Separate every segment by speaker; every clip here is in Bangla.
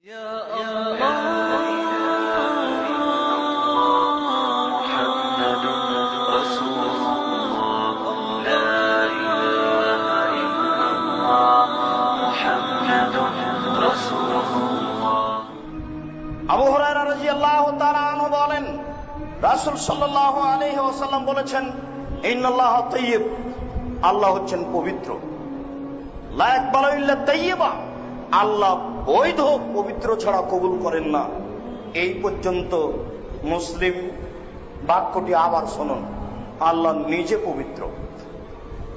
Speaker 1: আবু হুরায়রা রাদিয়াল্লাহু তাআলা আনহু বলেন, রাসূল সাল্লাল্লাহু আলাইহি ওয়াসাল্লাম বলেছেন, ইন্নাল্লাহা তাইয়্যিব, আল্লাহ হচ্ছেন পবিত্র। লা ইয়াকবালু ইল্লা তাইয়্যিবা, আল্লাহ বৈধ পবিত্র ছাড়া কবুল করেন না। এই পর্যন্ত মুসলিম বাক্যটি আবার শুনুন। আল্লাহ নিজে পবিত্র,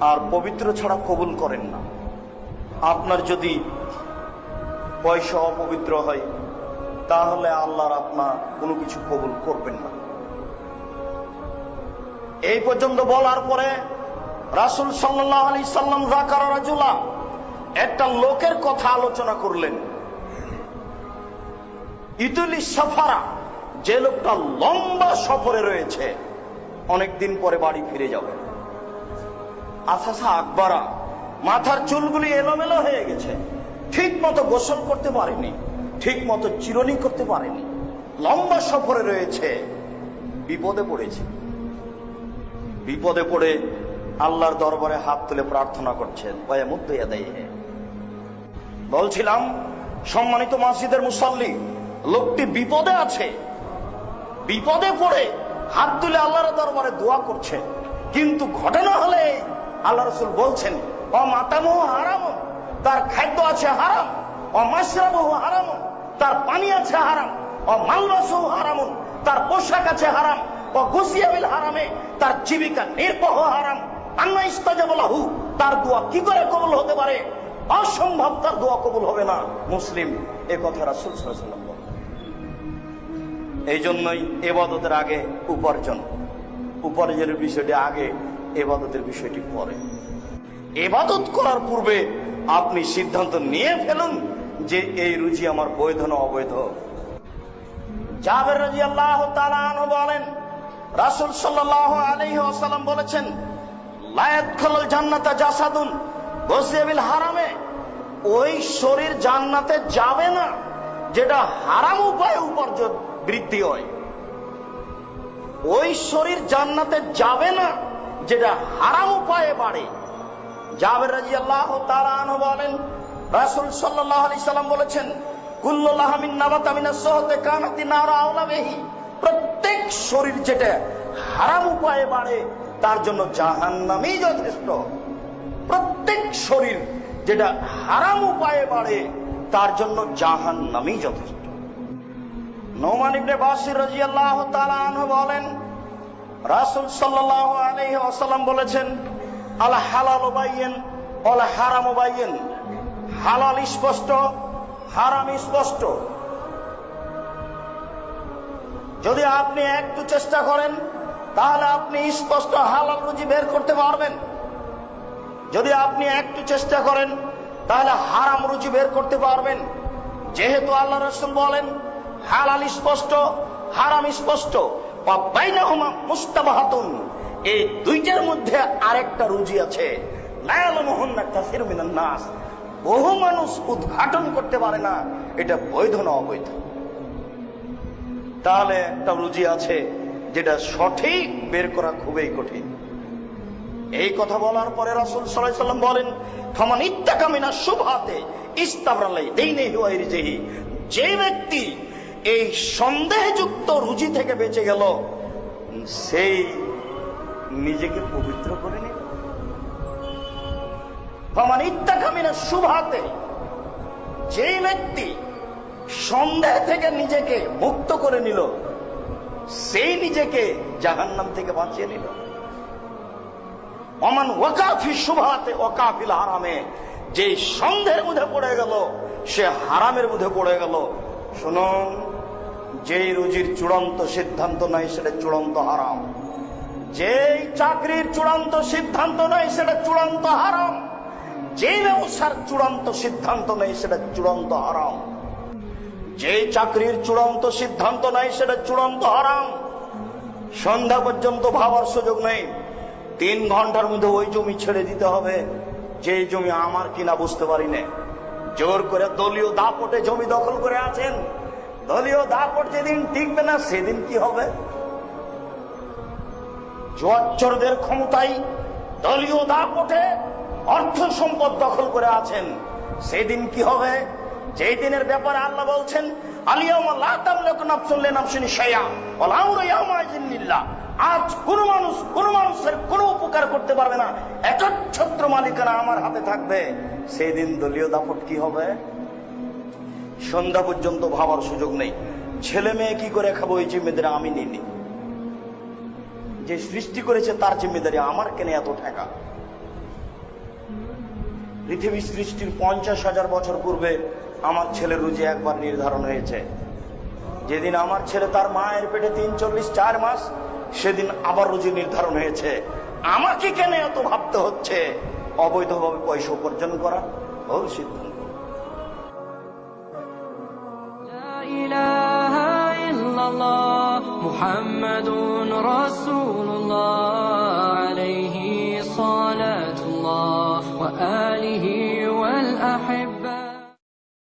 Speaker 1: আর পবিত্র ছাড়া কবুল করেন না। আপনার যদি পয়সা অপবিত্র হয়, তাহলে আল্লাহর আপনার কোনো কিছু কবুল করবেন না। এই পর্যন্ত বলার পরে রাসূল সাল্লাল্লাহু আলাইহি সাল্লাম যাকারা রাজুলা, একটা লোকের কথা আলোচনা করলেন। ইতুলি সাফারা, যে লোকটা লম্বা সফরে রয়েছে, অনেকদিন পরে বাড়ি ফিরে যাবে। আসাসা আকবারা, মাথার চুলগুলি এলোমেলো হয়ে গেছে, ঠিক মতো গোসল করতে পারেনি, ঠিক মতো চিরুনি করতে পারেনি, লম্বা সফরে রয়েছে, বিপদে পড়েছে। বিপদে পড়ে আল্লাহর দরবারে হাত তুলে প্রার্থনা করছেন। বলছিলাম, সম্মানিত মসজিদের মুসাল্লি, লোকটি বিপদে আছে, বিপদে পড়ে হাত তুলে আল্লাহর দরবারে দোয়া করছে। কিন্তু ঘটনা হলে আল্লাহ রাসূল বলছেন, মাতামুহু হারাম, তার খাদ্য আছে হারাম, মাশরাবুহু হারাম, তার পানি আছে হারাম, মালবাসুহু হারাম, তার পোশাক আছে হারাম, গুসিয়া বিল হারামে, তার জীবিকা নির্বাহ হারাম। আন্না ইস্তাজাবা লাহু, তার দোয়া কি করে কবুল হতে পারে? অসম্ভব, তার দোয়া কবুল হবে না। মুসলিম, এ কথা রাসূল সাল্লাল্লাহু আলাইহি ওয়াসাল্লাম বলেন। এই জন্যই ইবাদতের আগে উপার্জন, উপার্জনের বিষয়টি আগে, ইবাদতের বিষয়টি পরে। ইবাদত করার পূর্বে আপনি সিদ্ধান্ত নিয়ে ফেলুন যে এই রুজি আমার বৈধ না অবৈধ। জাবের রাদিয়াল্লাহু তাআলা আনহু বলেন, রাসূল সাল্লাল্লাহু আলাইহি ওয়াসাল্লাম বলেছেন, লা ইয়াদখুলুল জান্নাতা জাসাদুন গুসিয়া বিল হারামে, ওই শরীর জান্নাতে যাবে না যেটা হারাম উপায়ে উপার্জন বৃদ্ধি হয়। ওই শরীর জান্নাতে যাবে না যেটা হারাম উপায়ে বাড়ে। জাবের রাদিয়াল্লাহু তাআলা আনহু বলেন, রাসূল সাল্লাল্লাহু আলাইহি সাল্লাম বলেছেন, কুল্লু লাহমিন নাবাতা মিনাস সুহতি কানাতি নারা আওলা বিহি, প্রত্যেক শরীর যেটা হারাম উপায়ে বাড়ে তার জন্য জাহান্নামই যথেষ্ট। প্রত্যেক শরীর যেটা হারাম উপায়ে বাড়ে তার জন্য জাহান্নামই যথেষ্ট। নোমান ইবনে বাশির রাদিয়াল্লাহু তাআলা আনহু বলেন, রাসূল সাল্লাল্লাহু আলাইহি ওয়াসাল্লাম বলেছেন, আল হালালু বাইয়িন ওয়াল হারামু বাইয়িন, হালাল স্পষ্ট, হারাম স্পষ্ট। যদি আপনি একটু চেষ্টা করেন তাহলে আপনি স্পষ্ট হালাল রুজি বের করতে পারবেন। যদি আপনি একটু চেষ্টা করেন তাহলে হারাম রুজি বের করতে পারবেন। যেহেতু আল্লাহ রাসূল বলেন হালাল স্পষ্ট, হারাম স্পষ্ট, ওয়া বাইনাহুমা মুস্তাবাহাতুন, এই দুইটার মধ্যে আরেকটা রুজি আছে, লা ইয়ালামুহুন্না কাসীরুম মিনান নাস, বহু মানুষ উদ্ঘাটন করতে পারে না এটা বৈধ না অবৈধ। তাহলে একটা রুজি আছে যেটা সঠিক বের করা খুবই কঠিন। এই কথা বলার পরে রাসূল সাল্লাল্লাহু আলাইহি ওয়াসাল্লাম বলেন, ফামান ইত্তাকা মিনাশ শুবহাতি ইস্তাবরা লিদাইনিহি ওয়া ইরজিহি, যে ব্যক্তি এই সন্দেহযুক্ত রুজি থেকে বেঁচে গেল, সেই নিজেকে পবিত্র করে নিল। ফামান ইত্তাকা মিনাশ শুবহাতি, যে ব্যক্তি সন্দেহ থেকে নিজেকে মুক্ত করে নিল, সেই নিজেকে জাহান্নাম থেকে বাঁচিয়ে নিল। ওমান ওয়াকা ফি শুবহাতি ওয়াকা ফিল হারামে, যে সন্দেহের মধ্যে পড়ে গেল সে হারামের মধ্যে পড়ে গেল। শুনুন, যেই রুজির চূড়ান্ত সিদ্ধান্ত নাই সেটা চূড়ান্ত হারাম, যেই চাকরির চূড়ান্ত সিদ্ধান্ত নাই সেটা চূড়ান্ত হারাম, যেই ব্যবসার চূড়ান্ত সিদ্ধান্ত নেই সেটা চূড়ান্ত হারাম, যেই চাকরির চূড়ান্ত সিদ্ধান্ত নাই সেটা চূড়ান্ত হারাম। সন্ধ্যা পর্যন্ত ভাবার সুযোগ নেই, 3 ঘন্টার মধ্যে ওই জমি ছেড়ে দিতে হবে যে জমি আমার কিনা বুঝতে পারি না। জোর করে দলীয় দাপটে জমি দখল করে আছেন। দলীয় দাপট যেদিন টিকবে না সেদিন কি হবে? জোয়াচ্চরদের ক্ষমতায় দলীয় দাপটে অর্থ সম্পদ দখল করে আছেন, সেদিন কি হবে? যে দিনের ব্যাপারে আল্লাহ বলছেন আলিয়াউমা লা তামলিকু নাফসুন লিনাফসিন শাইআ ওয়া লা আমরু ইয়াওমাইযিন লিল্লাহ। আজ কোন মানুষের কোন উপকার করতে পারবে না, একচ্ছত্র মালিকানা আমার হাতে থাকবে। সেদিন দলীয় দাপট কি হবে? সন্ধ্যা পর্যন্ত ভাবার সুযোগ নেই। ছেলে মেয়ে কি করে খাবো এই জিম্মেদারি আমি নিইনি। যে সৃষ্টি করেছে তার জিম্মেদারি আমার, কেন এত টাকা? পৃথিবী সৃষ্টির 50,000 বছর পূর্বে আমার ছেলের রুজি একবার নির্ধারণ হয়েছে। যেদিন আমার ছেলে তার মায়ের পেটে 3-4 মাস, সেদিন আবার রুজি নির্ধারণ হয়েছে। আমাকে কেন এত ভাবতে হচ্ছে অবৈধভাবে পয়সা উপার্জন করা? ভুল সিদ্ধান্ত।
Speaker 2: মুহাম্মাদুর রাসূলুল্লাহ আলাইহি সালাতুল্লাহ ওয়া আলিহি ওয়াল আহিব